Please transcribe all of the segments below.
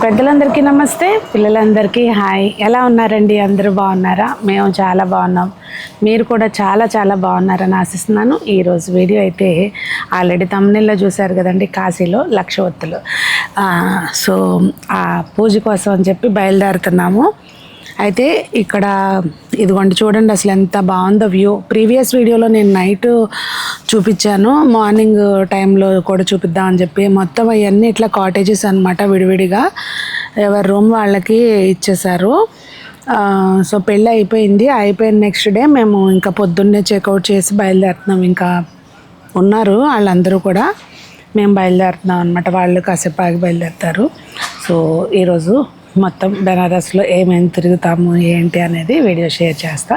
పెద్దలందరికీ నమస్తే, పిల్లలందరికీ హాయ్. ఎలా ఉన్నారండి? అందరూ బాగున్నారా? మేము చాలా బాగున్నాం. మీరు కూడా చాలా చాలా బాగున్నారని ఆశిస్తున్నాను. ఈరోజు వీడియో అయితే ఆల్రెడీ తమ్మునిల్లో చూశారు కదండి, కాశీలో లక్షవత్తులు. సో ఆ పూజ కోసం అని చెప్పి బయలుదేరుతున్నాము. అయితే ఇక్కడ ఇదిగోండి చూడండి, అసలు ఎంత బాగుందో వ్యూ. ప్రీవియస్ వీడియోలో నేను నైట్ చూపించాను, మార్నింగ్ టైంలో కూడా చూపిద్దామని చెప్పి. మొత్తం అవన్నీ ఇట్లా కాటేజెస్ అనమాట, విడివిడిగా ఎవరి రూమ్ వాళ్ళకి ఇచ్చేశారు. సో పెళ్ళి అయిపోయిన నెక్స్ట్ డే మేము ఇంకా పొద్దున్నే చెక్అవుట్ చేసి బయలుదేరుతున్నాం. ఇంకా ఉన్నారు వాళ్ళందరూ కూడా, మేము బయలుదేరుతున్నాం అనమాట. వాళ్ళు కాసేపు ఆగి బయలుదేరుతారు. సో ఈరోజు మొత్తం బెనారస్లో ఏమేమి తిరుగుతాము ఏంటి అనేది వీడియో షేర్ చేస్తా.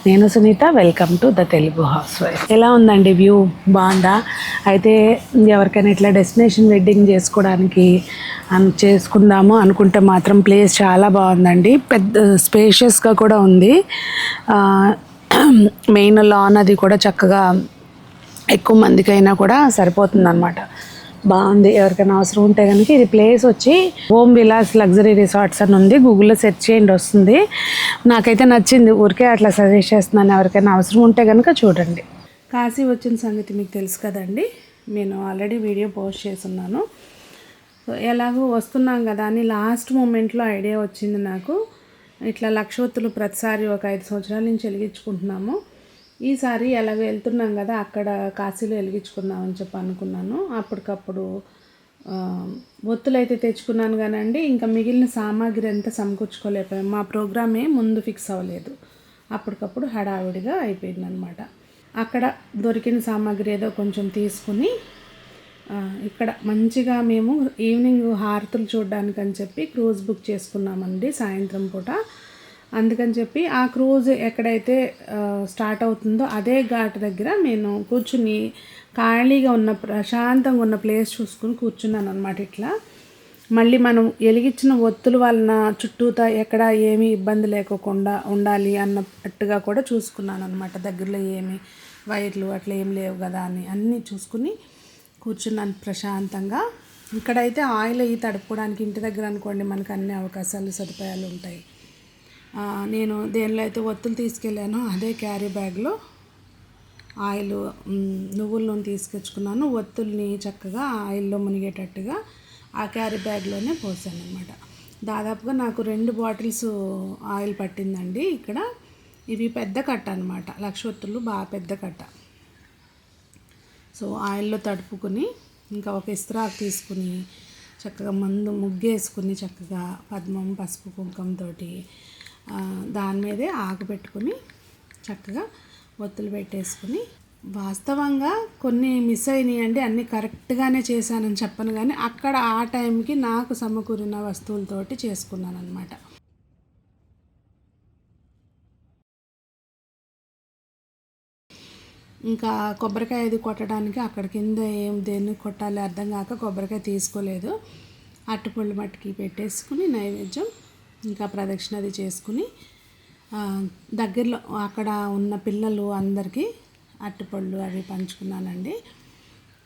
నేను Sunitha, welcome to the Telugu housewife. ఎలా ఉందండి వ్యూ? బాగుందా? అయితే ఎవరికైనా ఇట్లా డెస్టినేషన్ వెడ్డింగ్ చేసుకోవడానికి చేసుకుందాము అనుకుంటే మాత్రం ప్లేస్ చాలా బాగుందండి. పెద్ద స్పేషియస్గా కూడా ఉంది. మెయిన్ లాన్ అది కూడా చక్కగా ఎక్కువ మందికైనా కూడా సరిపోతుందన్నమాట. బాగుంది. ఎవరికైనా అవసరం ఉంటే కనుక ఇది ప్లేస్ వచ్చి హోమ్ విలాస్ లగ్జరీ రిసార్ట్స్ అని ఉంది. గూగుల్లో సెర్చ్ చేయండి, వస్తుంది. నాకైతే నచ్చింది, ఊరికే అట్లా సజెస్ట్ చేస్తున్నాను. ఎవరికైనా అవసరం ఉంటే కనుక చూడండి. కాశీ వచ్చిన సంగతి మీకు తెలుసు కదండి, నేను ఆల్రెడీ వీడియో పోస్ట్ చేస్తున్నాను. ఎలాగో వస్తున్నాం కదా అని లాస్ట్ మూమెంట్లో ఐడియా వచ్చింది నాకు. ఇట్లా లక్షవత్తులు ప్రతిసారి ఒక 5 సంవత్సరాల నుంచి వెలిగించుకుంటున్నాము. ఈసారి ఎలాగ వెళ్తున్నాం కదా, అక్కడ కాశీలో వెలిగించుకుందామని చెప్పి అనుకున్నాను. అప్పటికప్పుడు ఒత్తులు అయితే తెచ్చుకున్నాను కానండి, ఇంకా మిగిలిన సామాగ్రి అంతా సమకూర్చుకోలేకపోయాం. మా ప్రోగ్రామే ముందు ఫిక్స్ అవ్వలేదు, అప్పటికప్పుడు హడావిడిగా అయిపోయిందనమాట. అక్కడ దొరికిన సామాగ్రి ఏదో కొంచెం తీసుకుని ఇక్కడ మంచిగా మేము ఈవినింగ్ హారతులు చూడడానికి అని చెప్పి క్రూజ్ బుక్ చేసుకున్నామండి సాయంత్రం పూట. అందుకని చెప్పి ఆ క్రూజ్ ఎక్కడైతే స్టార్ట్ అవుతుందో అదే ఘాట్ దగ్గర నేను కూర్చుని ఖాళీగా ఉన్న ప్రశాంతంగా ఉన్న ప్లేస్ చూసుకుని కూర్చున్నాను అనమాట. ఇట్లా మళ్ళీ మనం వెలిగించిన ఒత్తుల వలన చుట్టూతా ఎక్కడ ఏమీ ఇబ్బంది లేకోకుండా ఉండాలి అన్నట్టుగా కూడా చూసుకున్నాను అనమాట. దగ్గరలో ఏమి వైర్లు అట్లా ఏం లేవు కదా అని అన్నీ చూసుకుని కూర్చున్నాను ప్రశాంతంగా. ఇక్కడైతే ఆయిల్ అయ్యి తడుపుకోవడానికి ఇంటి దగ్గర అనుకోండి మనకు అన్ని అవకాశాలు సదుపాయాలు ఉంటాయి. నేను దేనిలో అయితే ఒత్తులు తీసుకెళ్ళానో అదే క్యారీ బ్యాగ్లో ఆయిల్, నువ్వుల నూనె తీసుకొచ్చుకున్నాను. ఒత్తుల్ని చక్కగా ఆయిల్లో మునిగేటట్టుగా ఆ క్యారీ బ్యాగ్లోనే పోసాను అనమాట. దాదాపుగా నాకు 2 బాటిల్స్ ఆయిల్ పట్టిందండి. ఇక్కడ ఇవి పెద్ద కట్ట అనమాట, లక్షవత్తులు బాగా పెద్ద కట్ట. సో ఆయిల్లో తడుపుకొని ఇంకా ఒక ఇస్త్రాకు తీసుకుని చక్కగా ముందు ముగ్గేసుకుని చక్కగా పద్మం, పసుపు, కుంకంతోటి దాని మీదే ఆకు పెట్టుకుని చక్కగా ఒత్తులు పెట్టేసుకుని, వాస్తవంగా కొన్ని మిస్ అయినాయి అండి, అన్నీ కరెక్ట్గానే చేశానని చెప్పను కానీ అక్కడ ఆ టైంకి నాకు సమకూరిన వస్తువులతోటి చేసుకున్నాను అనమాట. ఇంకా కొబ్బరికాయ అది కొట్టడానికి అక్కడ కింద దేన్ని కొట్టాలి అర్థం కాక కొబ్బరికాయ తీసుకోలేదు. అరటిపళ్ళు మట్టికి పెట్టేసుకుని నైవేద్యం ఇంకా ప్రదక్షిణ అది చేసుకుని దగ్గరలో అక్కడ ఉన్న పిల్లలు అందరికీ అరటిపళ్ళు అవి పంచుకున్నానండి.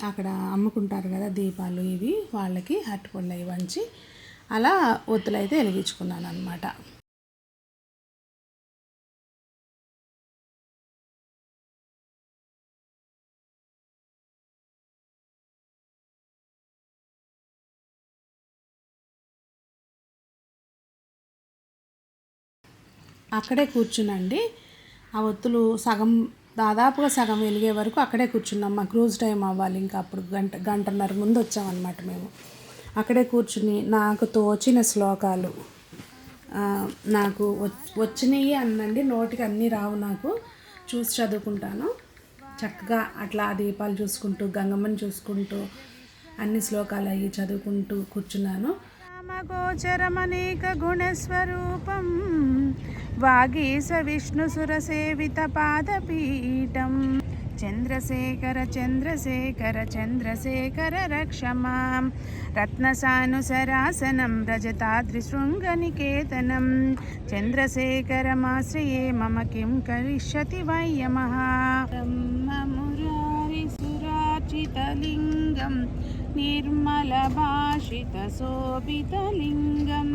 అక్కడ అమ్ముకుంటారు కదా దీపాలు, ఇవి వాళ్ళకి అరటిపళ్ళు అవి పంచి అలా ఒత్తులు అయితే వెలిగించుకున్నాను అనమాట. అక్కడే కూర్చునండి, ఆ ఒత్తులు దాదాపుగా సగం వెలిగే వరకు అక్కడే కూర్చున్నాం. మా క్రూజ్ టైం అవ్వాలి, ఇంకా అప్పుడు గంటన్నర ముందు వచ్చామన్నమాట మేము. అక్కడే కూర్చుని నాకు తోచిన శ్లోకాలు నాకు వచ్చినాయి అనండి, నోటికి అన్నీ రావు, నాకు చూసి చదువుకుంటాను చక్కగా. అట్లా దీపాలు చూసుకుంటూ గంగమ్మని చూసుకుంటూ అన్ని శ్లోకాలు అయ్యి చదువుకుంటూ కూర్చున్నాను. గోచరమనేక గుణస్వరూపం వాగీశ విష్ణుసురసేవిత పాదపీఠం చంద్రశేఖర చంద్రశేఖర చంద్రశేఖర రక్షమాం రత్నసానుసరాసనం రజతాద్రిశృంగనికేతనం చంద్రశేఖరమాశ్రయే మమ కిం కరిష్యతి వయ్యమః బ్రహ్మమురారిసురార్చితలింగం నిర్మల भाषितशोभितलिङ्गं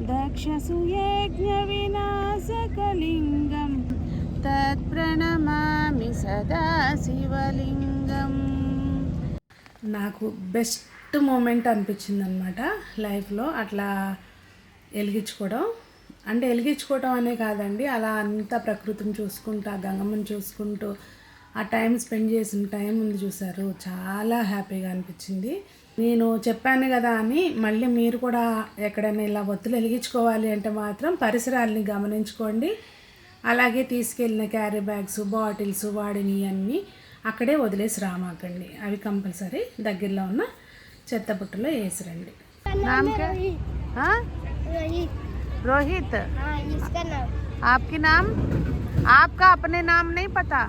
दक्षसुयज्ञविनाशकलिङ्गं तत्प्रणमामि सदा శివలింగం. నాకు బెస్ట్ మూమెంట్ అనిపించింది అనమాట లైఫ్లో. అట్లా వెలిగించుకోవడం అంటే వెలిగించుకోవడం అనే కాదండి, అలా అంతా ప్రకృతిని చూసుకుంటూ ఆ గంగమ్మని చూసుకుంటూ ఆ టైం స్పెండ్ చేసిన టైం ఉంది చూసారు, చాలా హ్యాపీగా అనిపించింది. నేను చెప్పాను కదా అని మళ్ళీ మీరు కూడా ఎక్కడైనా ఇలా ఒత్తులు వెలిగించుకోవాలి అంటే మాత్రం పరిసరాలని గమనించుకోండి. అలాగే తీసుకెళ్ళిన క్యారీ బ్యాగ్స్, బాటిల్స్ వాడిని అన్నీ అక్కడే వదిలేసి రామాకండి. అవి కంపల్సరీ దగ్గరలో ఉన్న చెత్త బుట్టలో వేసిరండి. रोहित, इसका नाम आपकी नाम? आपका अपने नाम नहीं पता?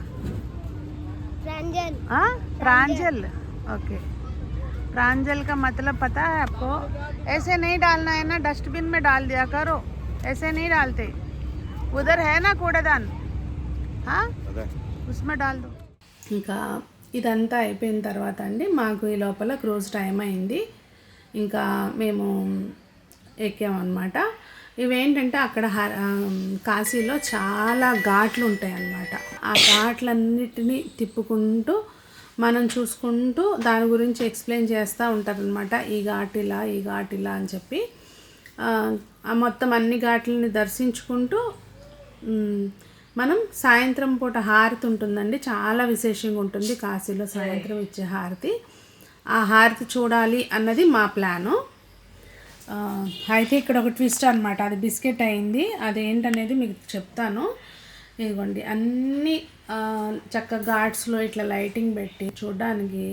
प्रांजल. हाँ, प्रांजल. ओके, प्रांजल का मतलब पता है आपको? ऐसे नहीं डालना है ना, डस्टबिन में डाल दिया करो, ऐसे नहीं डालते. उधर है ना कूड़ेदान, हाँ उसमें डाल दो. ఇంకా ఇదంతా అయిపోయిన తర్వాత అండి మాకు ఈ లోపల క్రూజ్ టైం అయింది. ఇంకా మేము ఎక్కామన్నమాట. ఇవేంటంటే అక్కడ కాశీలో చాలా ఘాట్లు ఉంటాయి అన్నమాట. ఆ ఘాట్లన్నిటినీ తిప్పుకుంటూ మనం చూసుకుంటూ దాని గురించి ఎక్స్ప్లెయిన్ చేస్తూ ఉంటారనమాట. ఈ ఘాట్ ఇలా, ఈ ఘాట్ ఇలా అని చెప్పి మొత్తం అన్ని ఘాట్లని దర్శించుకుంటూ మనం సాయంత్రం పూట హారతి ఉంటుందండి. చాలా విశేషంగా ఉంటుంది కాశీలో సాయంత్రం ఇచ్చే హారతి. ఆ హారతి చూడాలి అన్నది మా ప్లాను. అయితే ఇక్కడ ఒక ట్విస్ట్ అనమాట, అది బిస్కెట్ అయింది. అదేంటనేది మీకు చెప్తాను. ఇదిగోండి అన్ని చక్కగా ఘాట్స్లో ఇట్లా లైటింగ్ పెట్టి చూడడానికి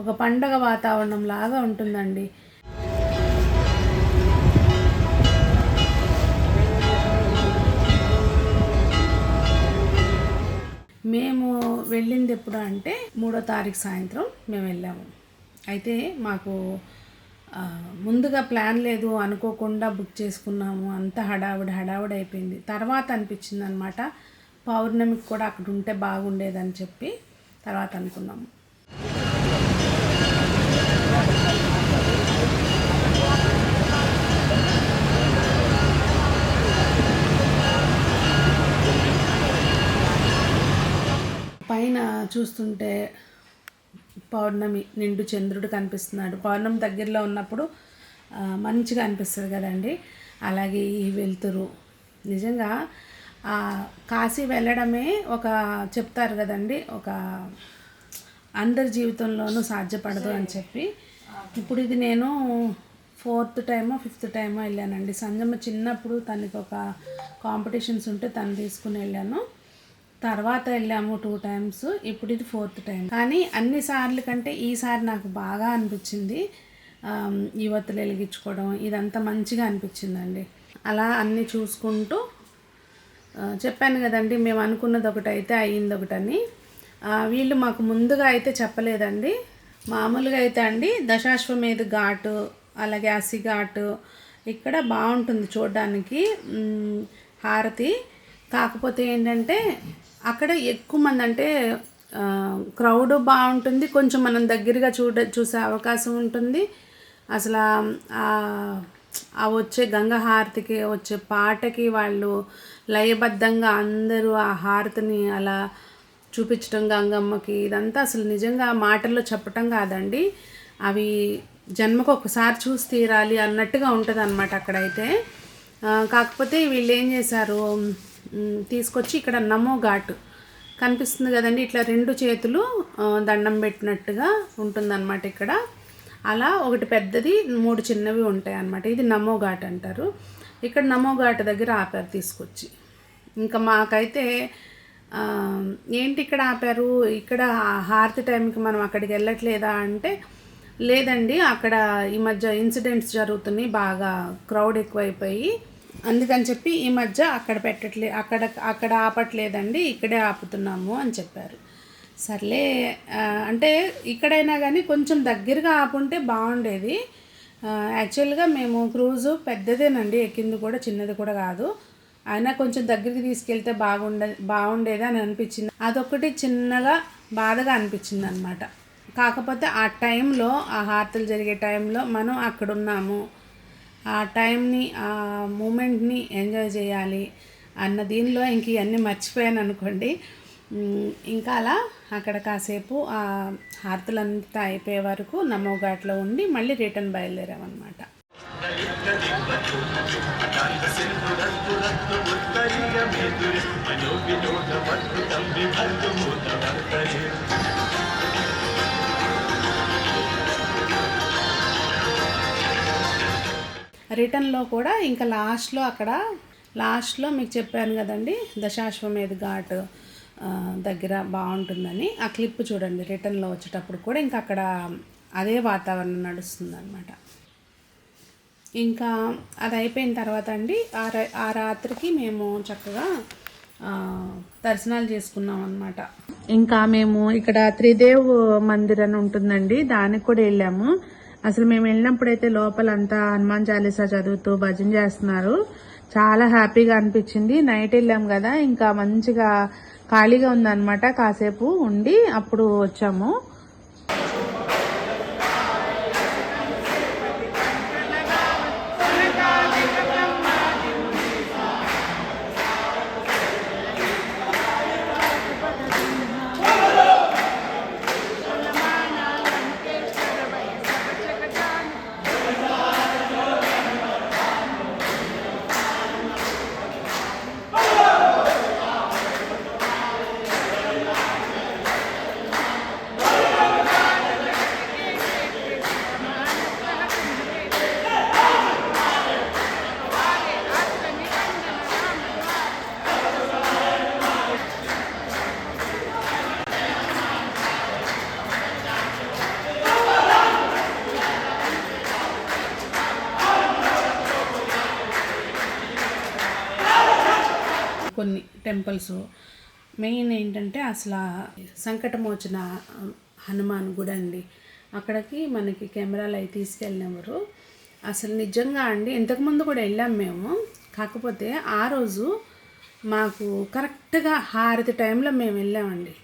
ఒక పండగ వాతావరణం లాగా ఉంటుందండి. మేము వెళ్ళింది ఎప్పుడు అంటే 3వ తారీఖు సాయంత్రం మేము వెళ్ళాము. అయితే మాకు ముందుగా ప్లాన్ లేదు, అనుకోకుండా బుక్ చేసుకున్నాము. అంత హడావుడి అయిపోయింది. తర్వాత అనిపించింది అనమాట, పౌర్ణమికి కూడా అక్కడ ఉంటే బాగుండేదని చెప్పి తర్వాత అనుకున్నాము. పైన చూస్తుంటే పౌర్ణమి నిండు చంద్రుడు కనిపిస్తున్నాడు. పౌర్ణమి దగ్గరలో ఉన్నప్పుడు మంచిగా అనిపిస్తుంది కదండి. అలాగే ఈ వెలుతురు నిజంగా కాశీ వెళ్ళడమే ఒక చెప్తారు కదండి, ఒక అందరి జీవితంలోనూ సాధ్యపడదు అని చెప్పి. ఇప్పుడు ఇది నేను 4th టైమో 5th టైమో వెళ్ళానండి. సంజమ్మ చిన్నప్పుడు తనకి ఒక కాంపిటీషన్స్ ఉంటే తను తీసుకుని వెళ్ళాను. తర్వాత వెళ్ళాము 2 టైమ్స్. ఇప్పుడు ఇది 4th టైం. కానీ అన్నిసార్లు కంటే ఈసారి నాకు బాగా అనిపించింది. ఈ ఒత్తులు వెలిగించుకోవడం ఇదంతా మంచిగా అనిపించిందండి. అలా అన్నీ చూసుకుంటూ చెప్పాను కదండి, మేము అనుకున్నది ఒకటైతే అయ్యింది ఒకటని. వీళ్ళు మాకు ముందుగా అయితే చెప్పలేదండి. మామూలుగా అయితే అండి దశాశ్వమేధ ఘాటు, అలాగే అసి ఘాటు ఇక్కడ బాగుంటుంది చూడడానికి హారతి. కాకపోతే ఏంటంటే అక్కడ ఎక్కువ మంది, అంటే క్రౌడ్ బాగుంటుంది, కొంచెం మనం దగ్గరగా చూసే అవకాశం ఉంటుంది. అసలు ఆ వచ్చే గంగా హారతికి వచ్చే పాటకి వాళ్ళు లయబద్ధంగా అందరూ ఆ హారతిని అలా చూపించడం గంగమ్మకి, ఇదంతా అసలు నిజంగా మాటల్లో చెప్పటం కాదండి, అవి జన్మకు ఒకసారి చూసి తీరాలి అన్నట్టుగా ఉంటుంది అన్నమాట అక్కడైతే. కాకపోతే వీళ్ళు ఏం చేశారు, తీసుకొచ్చి ఇక్కడ నమో ఘాటు కనిపిస్తుంది కదండి, ఇట్లా 2 చేతులు దండం పెట్టినట్టుగా ఉంటుందన్నమాట ఇక్కడ. అలా ఒకటి పెద్దది, 3 చిన్నవి ఉంటాయి అన్నమాట. ఇది నమో ఘాట్ అంటారు. ఇక్కడ నమో ఘాట్ దగ్గర ఆపారు తీసుకొచ్చి. ఇంకా మాకైతే ఏంటి ఇక్కడ ఆపారు, ఇక్కడ హారతి టైంకి మనం అక్కడికి వెళ్ళట్లేదా అంటే లేదండి, అక్కడ ఈ మధ్య ఇన్సిడెంట్స్ జరుగుతున్నాయి, బాగా క్రౌడ్ ఎక్కువైపోయి, అందుకని చెప్పి ఈ మధ్య అక్కడ ఆపట్లేదండి, ఇక్కడే ఆపుతున్నాము అని చెప్పారు. సర్లే అంటే ఇక్కడైనా కానీ కొంచెం దగ్గరగా ఆపుంటే బాగుండేది. యాక్చువల్గా మేము క్రూజు పెద్దదేనండి, ఎక్కింది కూడా చిన్నది కూడా కాదు, అయినా కొంచెం దగ్గరికి తీసుకెళ్తే బాగుండేది అని అనిపించింది. అదొకటి చిన్నగా బాధగా అనిపించింది అనమాట. కాకపోతే ఆ టైంలో ఆ హారతులు జరిగే టైంలో మనం అక్కడ ఉన్నాము, ఆ టైంని ఆ మూమెంట్ని ఎంజాయ్ చేయాలి అన్న దీనిలో ఇంక ఇవన్నీ మర్చిపోయాను అనుకోండి. ఇంకా అలా అక్కడ కాసేపు ఆ హారతులంతా అయిపోయే వరకు నమోఘాట్లో ఉండి మళ్ళీ రిటర్న్ బయలుదేరామన్నమాట. రిటర్న్లో కూడా ఇంకా లాస్ట్లో మీకు చెప్పాను కదండి, దశాశ్వమేధ ఘాట్ దగ్గర బాగుంటుందని. ఆ క్లిప్ చూడండి, రిటర్న్లో వచ్చేటప్పుడు కూడా ఇంకా అక్కడ అదే వాతావరణం నడుస్తుంది అనమాట. ఇంకా అది అయిపోయిన తర్వాత అండి ఆ రాత్రికి మేము చక్కగా దర్శనాలు చేసుకున్నాం అనమాట. ఇంకా మేము ఇక్కడ త్రిదేవ్ మందిర్ అని ఉంటుందండి, దానికి కూడా వెళ్ళాము. అసలు మేము వెళ్ళినప్పుడైతే లోపలంతా హనుమాన్ చాలీసా చదువుతూ భజన చేస్తున్నారు. చాలా హ్యాపీగా అనిపించింది. నైట్ వెళ్ళాం కదా, ఇంకా మంచిగా ఖాళీగా ఉందన్నమాట. కాసేపు ఉండి అప్పుడు వచ్చాము. కొన్ని టెంపుల్స్ మెయిన్ ఏంటంటే అసలు సంకటమోచన హనుమాన్ గుడి అండి. అక్కడికి మనకి కెమెరాలు అవి తీసుకెళ్ళినవారు. అసలు నిజంగా అండి, ఇంతకుముందు కూడా వెళ్ళాం మేము. కాకపోతే ఆ రోజు మాకు కరెక్ట్గా హారతి టైంలో మేము వెళ్ళామండి.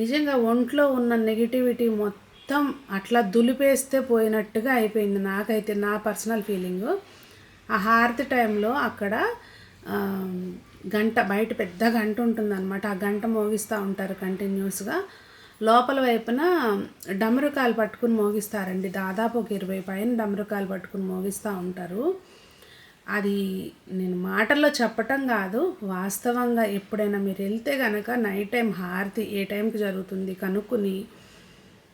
నిజంగా ఒంట్లో ఉన్న నెగిటివిటీ మొత్తం అట్లా దులిపేస్తే పోయినట్టుగా అయిపోయింది నాకైతే, నా పర్సనల్ ఫీలింగు. ఆ హారతి టైంలో అక్కడ గంట, బయట పెద్ద గంట ఉంటుందన్నమాట. ఆ గంట మోగిస్తూ ఉంటారు కంటిన్యూస్గా. లోపల వైపున డమరుకాలు పట్టుకుని మోగిస్తారండి. దాదాపు ఒక 20 పైన డమరుకాలు పట్టుకుని మోగిస్తూ ఉంటారు. అది నేను మాటల్లో చెప్పటం కాదు, వాస్తవంగా ఎప్పుడైనా మీరు వెళ్తే కనుక నైట్ టైం హారతి ఏ టైంకి జరుగుతుంది కనుక్కుని,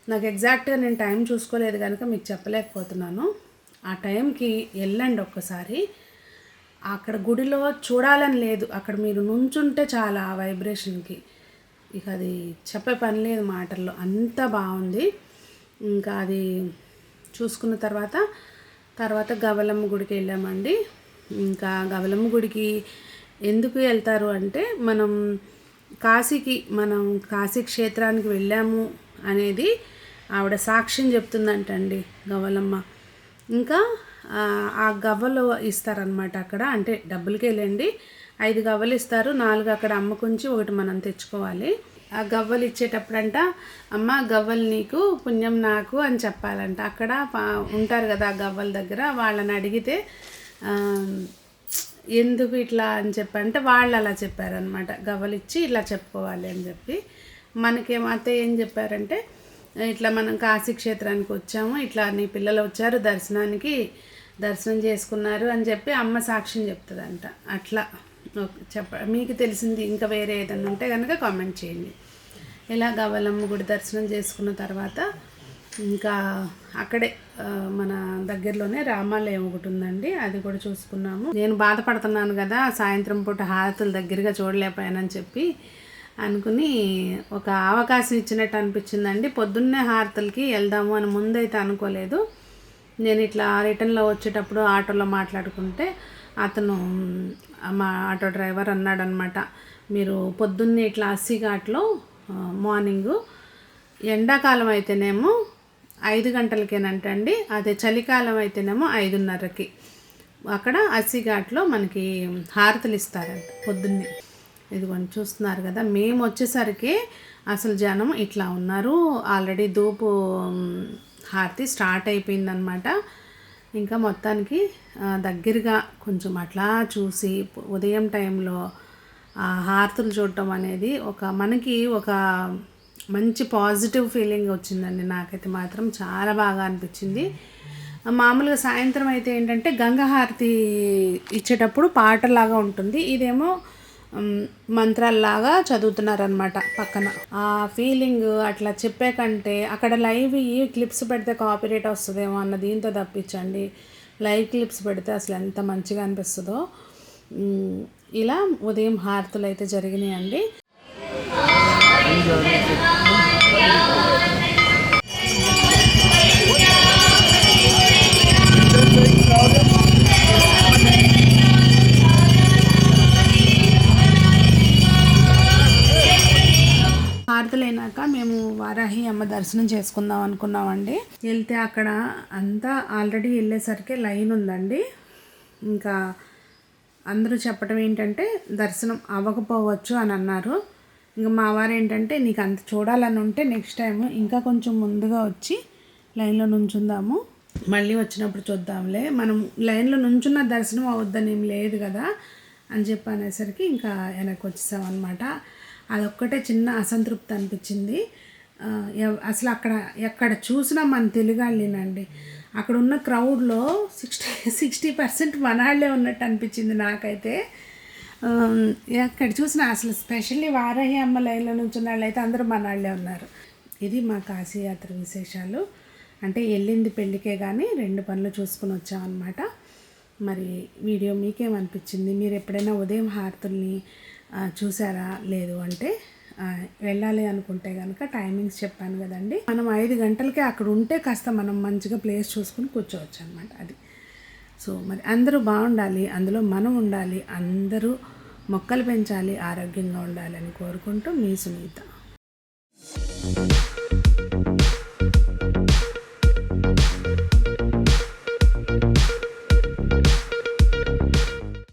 నాకు ఎగ్జాక్ట్గా నేను టైం చూసుకోలేదు కనుక మీకు చెప్పలేకపోతున్నాను. ఆ టైంకి వెళ్ళండి ఒక్కసారి. అక్కడ గుడిలో చూడాలని లేదు, అక్కడ మీరు నుంచుంటే చాలా ఆ వైబ్రేషన్కి, ఇక అది చెప్పే పని లేదు మాటల్లో, అంత బాగుంది. ఇంకా అది చూసుకున్న తర్వాత గవలమ్మ గుడికి వెళ్ళామండి. ఇంకా గవలమ్మ గుడికి ఎందుకు వెళ్తారు అంటే, మనం కాశీ క్షేత్రానికి వెళ్ళాము అనేది ఆవిడ సాక్ష్యం చెప్తుందంటండి గవలమ్మ. ఇంకా ఆ గవ్వలు ఇస్తారనమాట అక్కడ, అంటే డబ్బులకి వెళ్ళండి. 5 గవ్వలు ఇస్తారు, 4 అక్కడ అమ్మకుంచి 1 మనం తెచ్చుకోవాలి. ఆ గవ్వలు ఇచ్చేటప్పుడంట, అమ్మ గవ్వలు నీకు పుణ్యం నాకు అని చెప్పాలంట. అక్కడ ఉంటారు కదా ఆ గవ్వల దగ్గర, వాళ్ళని అడిగితే ఎందుకు ఇట్లా అని చెప్పంటే వాళ్ళు అలా చెప్పారనమాట, గవ్వలు ఇచ్చి ఇలా చెప్పుకోవాలి అని చెప్పి. మనకేమైతే ఏం చెప్పారంటే, ఇట్లా మనం కాశీ క్షేత్రానికి వచ్చాము, ఇట్లా నీ పిల్లలు వచ్చారు దర్శనం చేసుకున్నారు అని చెప్పి అమ్మ సాక్ష్యం చెప్తుందంట. అట్లా మీకు తెలిసింది ఇంకా వేరే ఏదైనా ఉంటే కనుక కామెంట్ చేయండి. ఇలా గవలమ్మ గుడి దర్శనం చేసుకున్న తర్వాత ఇంకా అక్కడే మన దగ్గరలోనే రామాలయం ఒకటి ఉందండి, అది కూడా చూసుకున్నాము. నేను బాధపడుతున్నాను కదా సాయంత్రం పూట హారతులు దగ్గరగా చూడలేకపోయానని చెప్పి అనుకుని ఒక అవకాశం ఇచ్చినట్టు అనిపించిందండి. పొద్దున్నే హారతులకి వెళ్దాము అని ముందైతే అనుకోలేదు. నేను ఇట్లా రిటర్న్లో వచ్చేటప్పుడు ఆటోలో మాట్లాడుకుంటే అతను, మా ఆటో డ్రైవర్ అన్నాడనమాట, మీరు పొద్దున్నే ఇట్లా 80 ఘాట్లో మార్నింగు, ఎండాకాలం అయితేనేమో 5 గంటలకేనంటండి, అదే చలికాలం అయితేనేమో 5:30కి అక్కడ 80 ఘాట్లో మనకి హారతులు ఇస్తారంట పొద్దున్నే. ఇదిగోండి చూస్తున్నారు కదా, మేము వచ్చేసరికి అసలు జనం ఇట్లా ఉన్నారు. ఆల్రెడీ ధూపు హారతి స్టార్ట్ అయిపోయిందనమాట. ఇంకా మొత్తానికి దగ్గరగా కొంచెం అట్లా చూసి ఉదయం టైంలో హారతులు చూడటం అనేది మనకి ఒక మంచి పాజిటివ్ ఫీలింగ్ వచ్చిందండి. నాకైతే మాత్రం చాలా బాగా అనిపించింది. మామూలుగా సాయంత్రం అయితే ఏంటంటే గంగా హారతి ఇచ్చేటప్పుడు పాటలాగా ఉంటుంది, ఇదేమో మంత్రాల్లాగా చదువుతున్నారనమాట పక్కన. ఆ ఫీలింగ్ అట్లా చెప్పే కంటే అక్కడ లైవ్ ఈ క్లిప్స్ పెడితే కాపీరైట్ వస్తుందేమో అన్న దీంతో తప్పించండి, లైవ్ క్లిప్స్ పెడితే అసలు ఎంత మంచిగా అనిపిస్తుందో. ఇలా ఉదయం హారతులు అయితే జరిగినాయండి. హారతులైనాక మేము వారాహి అమ్మ దర్శనం చేసుకుందాం అనుకున్నామండి. వెళ్తే అక్కడ అంతా ఆల్రెడీ వెళ్ళేసరికి లైన్ ఉందండి. ఇంకా అందరూ చెప్పడం ఏంటంటే దర్శనం అవ్వకపోవచ్చు అని అన్నారు. ఇంకా మా వారు ఏంటంటే నీకు అంత చూడాలని ఉంటే నెక్స్ట్ టైం ఇంకా కొంచెం ముందుగా వచ్చి లైన్లో నుంచుందాము, మళ్ళీ వచ్చినప్పుడు చూద్దాంలే, మనం లైన్లో నుంచున్న దర్శనం అవద్దని ఏం లేదు కదా అని చెప్పి అనేసరికి ఇంకా వెనక్కి వచ్చేసామన్నమాట. అదొక్కటే చిన్న అసంతృప్తి అనిపించింది. అసలు ఎక్కడ చూసినా మన తెలుగాళ్ళేనండి. అక్కడ ఉన్న క్రౌడ్లో 60% మనాళ్ళే ఉన్నట్టు అనిపించింది నాకైతే. ఎక్కడ చూసినా అసలు స్పెషల్లీ వారాహి అమ్మ లైన్లో నుంచున్న వాళ్ళు అయితే అందరూ మనాళ్ళే ఉన్నారు. ఇది మా కాశీయాత్ర విశేషాలు. అంటే వెళ్ళింది పెళ్ళికే కానీ 2 పనులు చూసుకుని వచ్చామన్నమాట. మరి వీడియో మీకేమనిపించింది? మీరు ఎప్పుడైనా ఉదయం హారతుల్ని చూసారా? లేదు అంటే వెళ్ళాలి అనుకుంటే కనుక టైమింగ్స్ చెప్పాను కదండి. మనం 5 గంటలకే అక్కడ ఉంటే కాస్త మనం మంచిగా ప్లేస్ చూసుకుని కూర్చోవచ్చు అనమాట. అది సో మరి అందరూ బాగుండాలి, అందులో మనం ఉండాలి, అందరూ మొక్కలు పెంచాలి, ఆరోగ్యంగా ఉండాలి అని కోరుకుంటూ మీ సునీత.